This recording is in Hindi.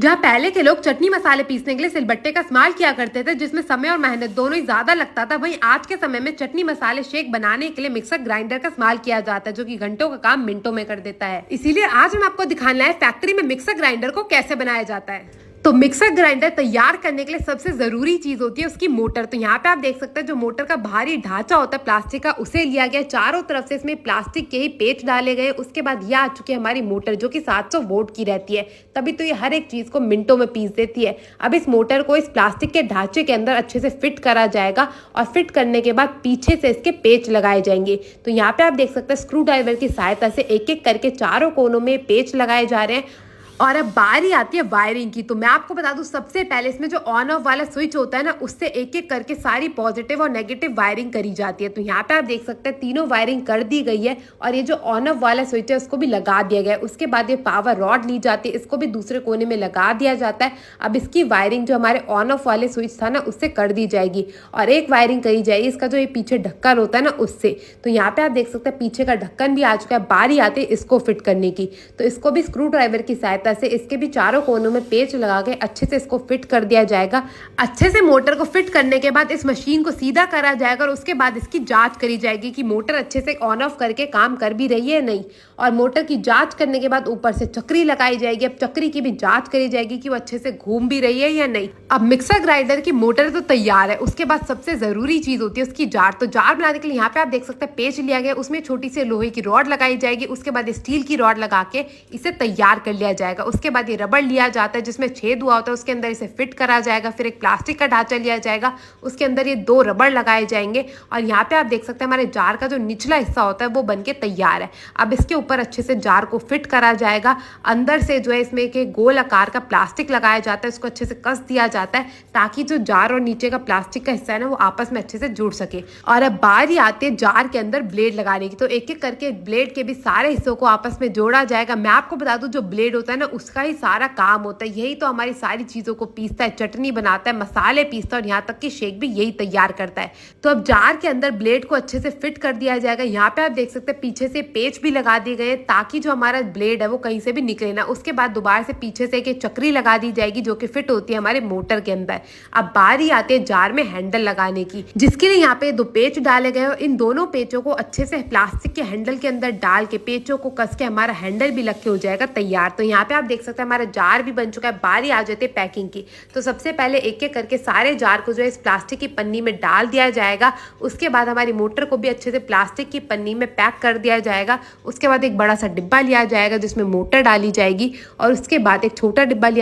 जहाँ पहले के लोग चटनी मसाले पीसने के लिए सिलबट्टे का इस्तेमाल किया करते थे, जिसमें समय और मेहनत दोनों ही ज्यादा लगता था, वहीं आज के समय में चटनी मसाले शेक बनाने के लिए मिक्सर ग्राइंडर का इस्तेमाल किया जाता है, जो कि घंटों का काम मिनटों में कर देता है। इसीलिए आज हम आपको दिखाना है फैक्ट्री में मिक्सर ग्राइंडर को कैसे बनाया जाता है। तो मिक्सर ग्राइंडर तैयार करने के लिए सबसे जरूरी चीज होती है उसकी मोटर। तो यहाँ पे आप देख सकते हैं जो मोटर का भारी ढांचा होता है प्लास्टिक का, उसे लिया गया। चारों तरफ से इसमें प्लास्टिक के ही पेच डाले गए। उसके बाद यह आ चुकी है हमारी मोटर, जो कि 700 वोल्ट की रहती है, तभी तो ये हर एक चीज को मिनटों में पीस देती है। अब इस मोटर को इस प्लास्टिक के ढांचे के अंदर अच्छे से फिट करा जाएगा और फिट करने के बाद पीछे से इसके पेच लगाए जाएंगे। तो यहाँ पे आप देख सकते हैं स्क्रू ड्राइवर की सहायता से एक एक करके चारों कोनों में पेच लगाए जा रहे हैं। और अब बारी आती है वायरिंग की। तो मैं आपको बता दूं, सबसे पहले इसमें जो ऑन ऑफ वाला स्विच होता है ना, उससे एक एक करके सारी पॉजिटिव और नेगेटिव वायरिंग करी जाती है। तो यहाँ पे आप देख सकते हैं तीनों वायरिंग कर दी गई है और ये जो ऑन ऑफ वाला स्विच है उसको भी लगा दिया गया है। उसके बाद ये पावर रॉड ली जाती है, इसको भी दूसरे कोने में लगा दिया जाता है। अब इसकी वायरिंग जो हमारे ऑन ऑफ वाले स्विच था ना, उससे कर दी जाएगी और एक वायरिंग करी जाएगी इसका जो ये पीछे ढक्कन होता है ना, उससे। तो यहाँ पे आप देख सकते हैं पीछे का ढक्कन भी आ चुका है। बारी आती है इसको फिट करने की। तो इसको भी स्क्रू ड्राइवर की सहायता से इसके भी चारों कोनों में पेच लगा के अच्छे से इसको फिट कर दिया जाएगा। अच्छे से मोटर को फिट करने के बाद इस मशीन को सीधा करा जाएगा और उसके बाद इसकी जांच करी जाएगी कि मोटर अच्छे से ऑन ऑफ करके काम कर भी रही है नहीं। और मोटर की जांच करने के बाद ऊपर से चक्री लगाई जाएगी। अब चक्री की भी जांच करी जाएगी कि वो अच्छे से घूम भी रही है या नहीं। अब मिक्सर ग्राइंडर की मोटर तो तैयार है, उसके बाद सबसे जरूरी चीज होती है उसकी जार। तो जार बनाने के लिए यहाँ पे आप देख सकते हैं पेच लिया गया, उसमें छोटी सी लोहे की रॉड लगाई जाएगी। उसके बाद स्टील की रॉड लगा के इसे तैयार कर लिया जाएगा। उसके बाद ये रबड़ लिया जाता है जिसमें छेद हुआ होता है, उसके अंदर इसे फिट करा जाएगा। फिर एक प्लास्टिक का ढांचा लिया जाएगा, उसके अंदर ये 2 रबड़ लगाए जाएंगे और यहाँ पे आप देख सकते हैं हमारे जार का जो निचला हिस्सा होता है वो बनके तैयार है। अब इसके ऊपर अच्छे से जार को फिट करा जाएगा। अंदर से जो है इसमें एक गोल आकार का प्लास्टिक लगाया जाता है, इसको अच्छे से कस दिया जाता है ताकि जो जार और नीचे का प्लास्टिक का हिस्सा है ना, वो आपस में अच्छे से जुड़ सके। और अब बारी आती है जार के अंदर ब्लेड लगाने की। तो एक एक करके ब्लेड के भी सारे हिस्सों को आपस में जोड़ा जाएगा। मैं आपको बता दूं, जो ब्लेड होता है ना, उसका ही सारा काम होता है। यही तो हमारी सारी चीजों को पीसता है, चटनी बनाता है, मसाले पीसता है और यहाँ तक कि शेक भी यही तैयार करता है। तो अब जार के अंदर ब्लेड को अच्छे से फिट कर दिया जाएगा। यहाँ पे आप देख सकते हैं पीछे से पेच भी लगा दिए गए ताकि जो हमारा ब्लेड है वो कहीं से भी निकले ना। उसके बाद दोबारा से पीछे से एक चक्री लगा दी जाएगी जो कि फिट होती है हमारे मोटर के अंदर। अब बारी आती है जार में हैंडल लगाने की, जिसके लिए यहाँ पे 2 पेच डाले गए और इन दोनों पेचों को अच्छे से प्लास्टिक के हैंडल के अंदर डाल के पेचों को कस के हमारा हैंडल भी लग के हो जाएगा तैयार। तो यहाँ पे आप देख सकते हैं हमारा जार भी बन चुका है। बारी आ जाती है पैकिंग की। तो सबसे पहले एक एक करके सारे जार को जो है इस प्लास्टिक की पन्नी में डाल दिया जाएगा। उसके बाद हमारी मोटर को भी अच्छे से प्लास्टिक की पन्नी में पैक कर दिया जाएगा। उसके बाद एक बड़ा सा डिब्बा लिया जाएगा जिसमें मोटर डाली जाएगी और उसके बाद एक छोटा डिब्बा लिया